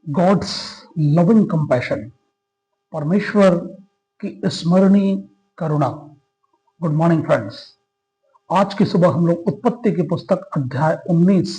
God's loving compassion, परमेश्वर की स्मरणीय करुणा। Good morning friends. आज की सुबह हम लोग उत्पत्ति की पुस्तक अध्याय 19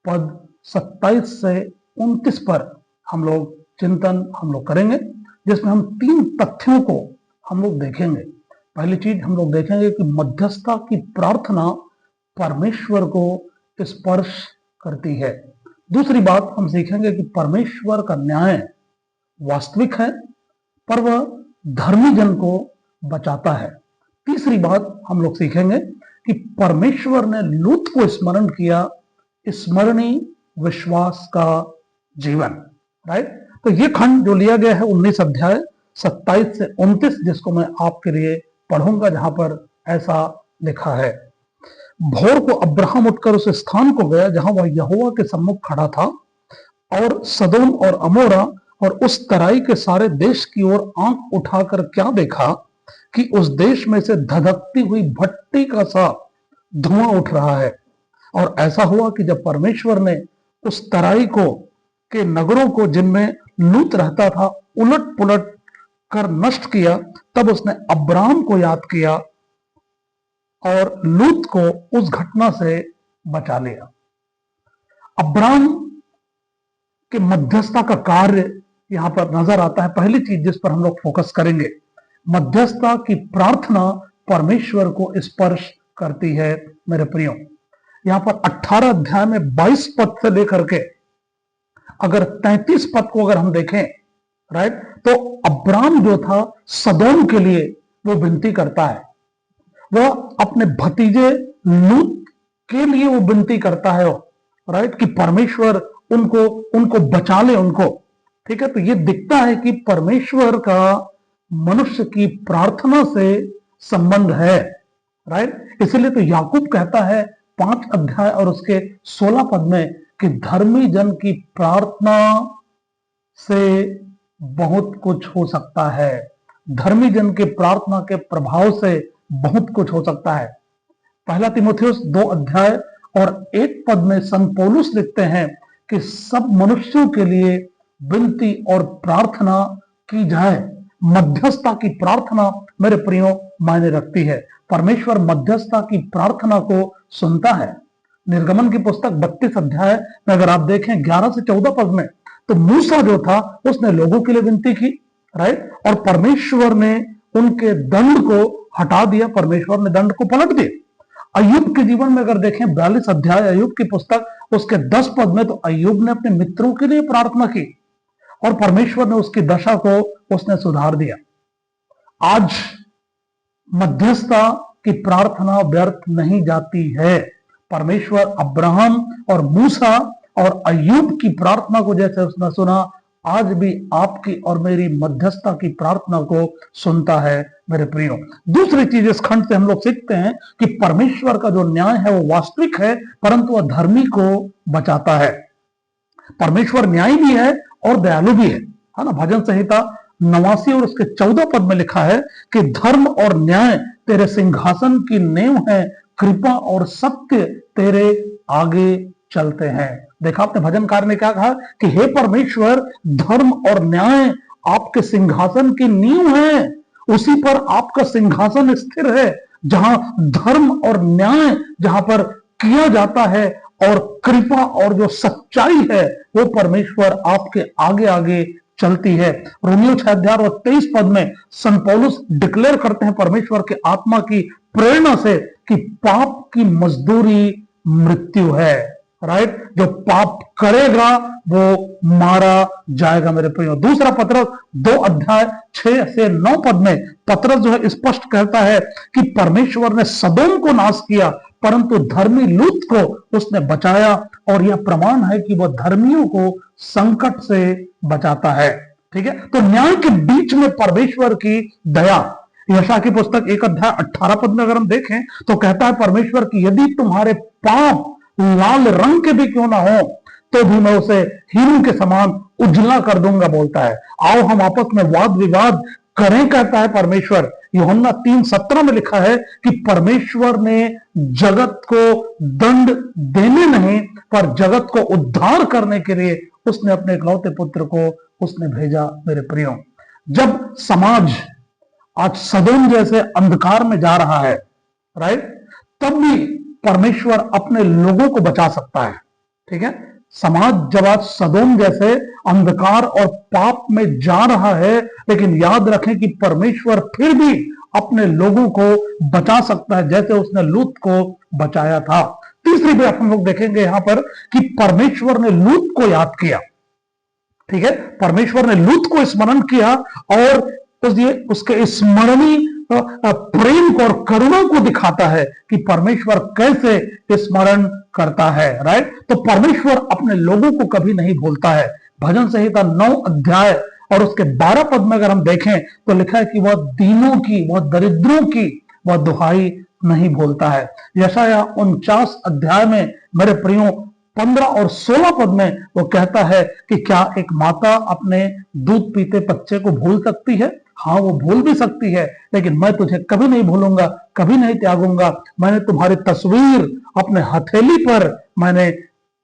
पद 27 से 29 पर हम लोग चिंतन करेंगे, जिसमें हम 3 तथ्यों को हम लोग देखेंगे। पहली चीज हम लोग देखेंगे कि मध्यस्थता की प्रार्थना परमेश्वर को स्पर्श करती है। दूसरी बात हम सीखेंगे कि परमेश्वर का न्याय वास्तविक है, पर वह धर्मी जन को बचाता है। तीसरी बात हम लोग सीखेंगे कि परमेश्वर ने लूत को स्मरण किया, स्मरणीय विश्वास का जीवन। राइट। तो ये खंड जो लिया गया है 19 अध्याय 27 से 29, जिसको मैं आपके लिए पढ़ूंगा, जहां पर ऐसा लिखा है। भोर को अब्राहम उठकर उस स्थान को गया जहां वह यहोवा के सम्मुख खड़ा था, और सदोम और अमोरा और उस तराई के सारे देश की ओर आंख उठाकर क्या देखा कि उस देश में से धधकती हुई भट्टी का सा धुआं उठ रहा है। और ऐसा हुआ कि जब परमेश्वर ने उस तराई को के नगरों को जिनमें लूत रहता था उलट पुलट कर नष्ट किया, तब उसने अब्राम को याद किया और लूत को उस घटना से बचा लिया। अब्राम के मध्यस्थता का कार्य यहां पर नजर आता है। पहली चीज जिस पर हम लोग फोकस करेंगे, मध्यस्थता की प्रार्थना परमेश्वर को स्पर्श करती है। मेरे प्रियो, यहां पर 18 अध्याय में 22 पद से लेकर के अगर 33 पद को अगर हम देखें, राइट, तो अब्राम जो था सदोम के लिए वो विनती करता है, वह अपने भतीजे लूत के लिए वो विनती करता है, राइट, कि परमेश्वर उनको बचा ले उनको। ठीक है। तो ये दिखता है कि परमेश्वर का मनुष्य की प्रार्थना से संबंध है। राइट। इसलिए तो याकूब कहता है 5 अध्याय और उसके 16 पद में कि धर्मी जन की प्रार्थना से बहुत कुछ हो सकता है। धर्मी जन की प्रार्थना के प्रभाव से बहुत कुछ हो सकता है। पहला तीमुथियुस 2 अध्याय और 1 पद में संत पौलुस लिखते हैं कि सब मनुष्यों के लिए विनती और प्रार्थना की जाए। मध्यस्थता की प्रार्थना मेरे प्रियो मायने रखती है। परमेश्वर मध्यस्थता की प्रार्थना को सुनता है। निर्गमन की पुस्तक 32 अध्याय में अगर आप देखें 11 से 14 पद में, तो मूसा जो था उसने लोगों के लिए विनती की, राइट, और परमेश्वर ने उनके दंड को हटा दिया, परमेश्वर ने दंड को पलट दिया। अय्यूब के जीवन में अगर देखें 42 अध्याय अय्यूब की पुस्तक उसके 10 पद में, तो अय्यूब ने अपने मित्रों के लिए प्रार्थना की और परमेश्वर ने उसकी दशा को उसने सुधार दिया। आज मध्यस्थता की प्रार्थना व्यर्थ नहीं जाती है। परमेश्वर अब्राहम और मूसा और अय्यूब की प्रार्थना को जैसे उसने सुना, आज भी आपकी और मेरी मध्यस्थता की प्रार्थना को सुनता है। मेरे प्रियो, दूसरी चीज इस खंड से हम लोग सीखते हैं कि परमेश्वर का जो न्याय है वो वास्तविक है, परंतु वह धर्मी को बचाता है। परमेश्वर न्यायी भी है और दयालु भी है ना। भजन संहिता 89 और उसके 14 पद में लिखा है कि धर्म और न्याय तेरे सिंहासन की नेव है, कृपा और सत्य तेरे आगे चलते हैं। देखा आपने, भजनकार ने क्या कहा कि हे परमेश्वर, धर्म और न्याय आपके सिंहासन की नींव है, उसी पर आपका सिंहासन स्थिर है। जहां धर्म और न्याय जहां पर किया जाता है और कृपा और जो सच्चाई है वो परमेश्वर आपके आगे आगे चलती है। रोमियो 6 अध्याय और 23 पद में संत पौलुस डिक्लेयर करते हैं परमेश्वर के आत्मा की प्रेरणा से कि पाप की मजदूरी मृत्यु है। राइट। जो पाप करेगा वो मारा जाएगा। मेरे प्रियो, दूसरा पत्रस 2 अध्याय 6 से 9 पद में पत्रस जो है स्पष्ट कहता है कि परमेश्वर ने सदोम को नाश किया, परंतु धर्मी लूत को उसने बचाया, और यह प्रमाण है कि वह धर्मियों को संकट से बचाता है। ठीक है। तो न्याय के बीच में परमेश्वर की दया। यशायाह की पुस्तक 1 अध्याय 18 पद में अगर हम देखें तो कहता है परमेश्वर की यदि तुम्हारे पाप लाल रंग के भी क्यों ना हो तो भी मैं उसे हीरू के समान उजला कर दूंगा, बोलता है। आओ हम आपस में वाद विवाद करें, कहता है परमेश्वर, यूहन्ना 3:17 में लिखा है कि परमेश्वर ने जगत को दंड देने नहीं पर जगत को उद्धार करने के लिए उसने अपने इकलौते पुत्र को उसने भेजा। मेरे प्रियो, जब समाज आज सदोम जैसे अंधकार में जा रहा है, राइट, तब भी परमेश्वर अपने लोगों को बचा सकता है। ठीक है, समाज जब आज सदोम जैसे अंधकार और पाप में जा रहा है, लेकिन याद रखें कि परमेश्वर फिर भी अपने लोगों को बचा सकता है, जैसे उसने लूत को बचाया था। तीसरी बात हम लोग देखेंगे यहां पर कि परमेश्वर ने लूत को याद किया। ठीक है, परमेश्वर ने लूत को स्मरण किया और उसके स्मरणीय प्रेम को और करुणा को दिखाता है कि परमेश्वर कैसे स्मरण करता है। राइट, तो परमेश्वर अपने लोगों को कभी नहीं भूलता है। भजन संहिता 9 अध्याय और उसके 12 पद में अगर हम देखें तो लिखा है कि वह दीनों की, वह दरिद्रों की वह दुहाई नहीं भूलता है। यशायाह 49 अध्याय में मेरे प्रियो 15 और 16 पद में वो कहता है कि क्या एक माता अपने दूध पीते बच्चे को भूल सकती है? हाँ, वो भूल भी सकती है, लेकिन मैं तुझे कभी नहीं भूलूंगा, कभी नहीं त्यागूंगा। मैंने तुम्हारी तस्वीर अपने हथेली पर मैंने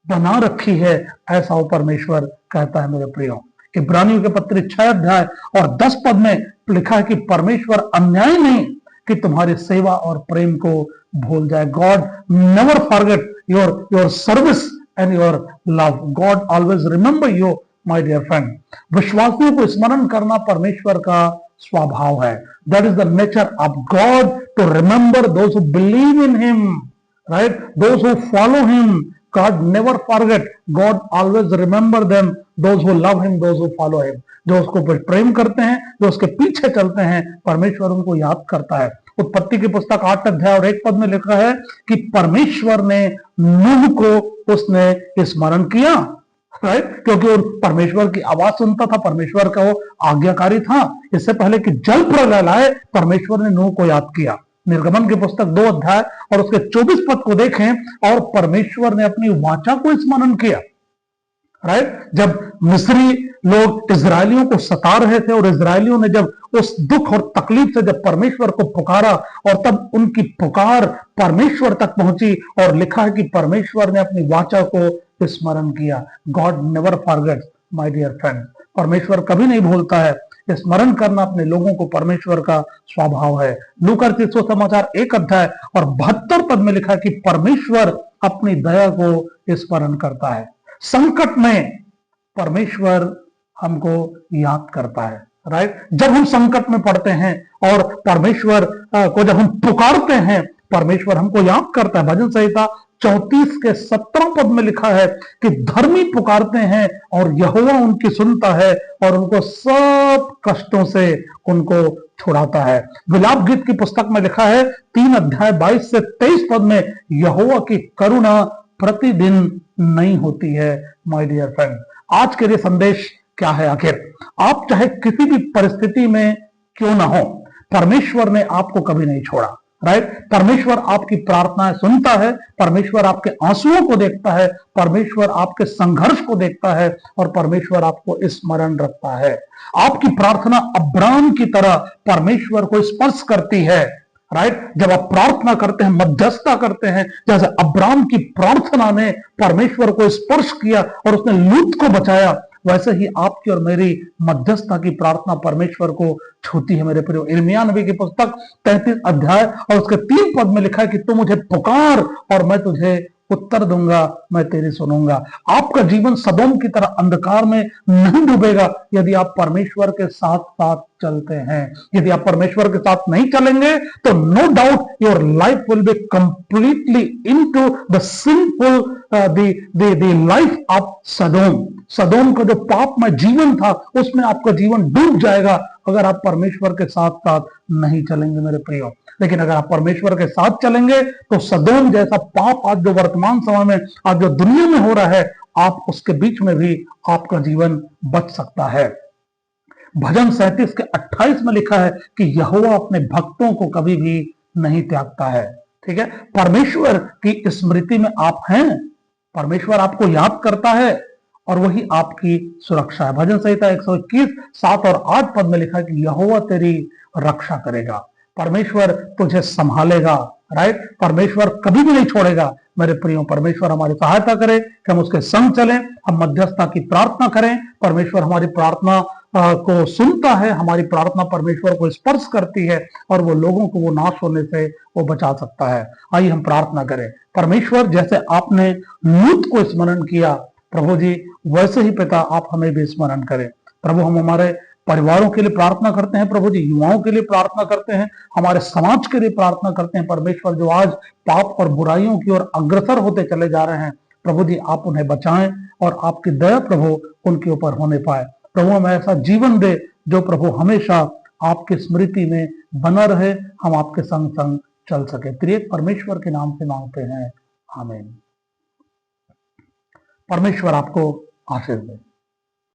बना रखी है, ऐसा वो परमेश्वर कहता है। मेरे प्रियो, इब्रानियों के पत्र 6 अध्याय और 10 पद में लिखा है कि परमेश्वर अन्याय नहीं कि तुम्हारी सेवा और प्रेम को भूल जाए। God never forget your service and your love. God always remember you my dear friend. विश्वासियों को स्मरण करना परमेश्वर का स्वभाव है। That is the nature of God to remember those who believe in him, right, those who follow him. God never forget, God always remember them, those who love him, those who follow him। जो उसको प्रेम करते हैं, जो उसके पीछे चलते हैं, परमेश्वर उनको याद करता है। उत्पत्ति की पुस्तक 8 अध्याय और 1 पद में लिखा है कि परमेश्वर ने नूह को उसने स्मरण किया, राइट, क्योंकि वो परमेश्वर की आवाज सुनता था, परमेश्वर का वो आज्ञाकारी था। इससे पहले कि जल प्रलय लाए, परमेश्वर ने नूह को याद किया। निर्गमन की पुस्तक 2 अध्याय और उसके 24 पद को देखें और परमेश्वर ने अपनी वाचा को स्मरण किया। राइट, जब मिस्री लोग इजरायलियों को सता रहे थे और इजरायलियों ने जब उस दुख और तकलीफ से जब परमेश्वर को पुकारा और तब उनकी पुकार परमेश्वर तक पहुंची और लिखा है कि परमेश्वर ने अपनी वाचा को स्मरण किया। God never forgets my dear friend. परमेश्वर कभी नहीं भूलता है। स्मरण करना अपने लोगों को परमेश्वर का स्वभाव है। लूका के सुसमाचार 1 अध्याय और 72 पद में लिखा है कि परमेश्वर अपनी दया को स्मरण करता है। संकट में परमेश्वर हमको याद करता है। राइट, जब हम संकट में पड़ते हैं और परमेश्वर को जब हम पुकारते हैं, परमेश्वर हमको याद करता है। भजन संहिता 34 के 17 पद में लिखा है कि धर्मी पुकारते हैं और यहोवा उनकी सुनता है और उनको सब कष्टों से उनको छुड़ाता है। विलाप गीत की पुस्तक में लिखा है 3 अध्याय 22 से 23 पद में, यहोवा की करुणा प्रतिदिन नहीं होती है। माय डियर फ्रेंड, आज के लिए संदेश क्या है? आखिर आप चाहे किसी भी परिस्थिति में क्यों ना हो, परमेश्वर ने आपको कभी नहीं छोड़ा। राइट, परमेश्वर आपकी प्रार्थनाएं सुनता है, परमेश्वर आपके आंसुओं को देखता है, परमेश्वर आपके संघर्ष को देखता है और परमेश्वर आपको स्मरण रखता है। आपकी प्रार्थना अब्राहम की तरह परमेश्वर को स्पर्श करती है। राइट, जब आप प्रार्थना करते हैं, मध्यस्थता करते हैं, जैसे अब्राहम की प्रार्थना ने परमेश्वर को स्पर्श किया और उसने लूत को बचाया, वैसे ही आपकी और मेरी मध्यस्थता की प्रार्थना परमेश्वर को छूती है। मेरे प्रियो, यिर्मयाह नबी की पुस्तक 33 अध्याय और उसके 3 पद में लिखा है कि तू मुझे पुकार और मैं तुझे उत्तर दूंगा, मैं तेरी सुनूंगा। आपका जीवन सदोम की तरह अंधकार में नहीं डूबेगा यदि आप परमेश्वर के साथ साथ चलते हैं। यदि आप परमेश्वर के साथ नहीं चलेंगे तो no doubt your life will be completely into the simple the life of Sodom. Sodom का जो पाप में जीवन था, उसमें आपका जीवन डूब जाएगा अगर आप परमेश्वर के साथ साथ नहीं चलेंगे। मेरे प्रियो, लेकिन अगर आप परमेश्वर के साथ चलेंगे तो सदोम जैसा पाप आज जो वर्तमान समय में, आज जो दुनिया में हो रहा है, आप उसके बीच में भी आपका जीवन बच सकता है। भजन 37 के 28 में लिखा है कि यहोवा अपने भक्तों को कभी भी नहीं त्यागता है। ठीक है, परमेश्वर की स्मृति में आप हैं, परमेश्वर आपको याद करता है और वही आपकी सुरक्षा है। भजन संहिता 121 7 और 8 पद में लिखा है कि यहोवा तेरी रक्षा करेगा। परमेश्वर तुझे संभालेगा, राइट। परमेश्वर कभी भी नहीं छोड़ेगा। मेरे प्रियो, परमेश्वर हमारी सहायता करे कि हम उसके संग चलें, हम मध्यस्थता की प्रार्थना करें। परमेश्वर हमारी प्रार्थना को सुनता है, हमारी प्रार्थना परमेश्वर को स्पर्श करती है और वो लोगों को वो नाश होने से वो बचा सकता है। आइए हम प्रार्थना करें। परमेश्वर, जैसे आपने लूत को स्मरण किया प्रभु जी, वैसे ही पिता आप हमें भी स्मरण करें। प्रभु, हम हमारे परिवारों के लिए प्रार्थना करते हैं प्रभु जी, युवाओं के लिए प्रार्थना करते हैं, हमारे समाज के लिए प्रार्थना करते हैं। परमेश्वर, जो आज पाप और बुराइयों की ओर अग्रसर होते चले जा रहे हैं, प्रभु जी आप उन्हें बचाएं और आपकी दया प्रभु उनके ऊपर होने पाए। प्रभु हमें ऐसा जीवन दे जो प्रभु हमेशा आपकी स्मृति में बना रहे, हम आपके संग संग चल सके। त्रिएक परमेश्वर के नाम से मांगते हैं, आमीन। परमेश्वर आपको आशीष दे।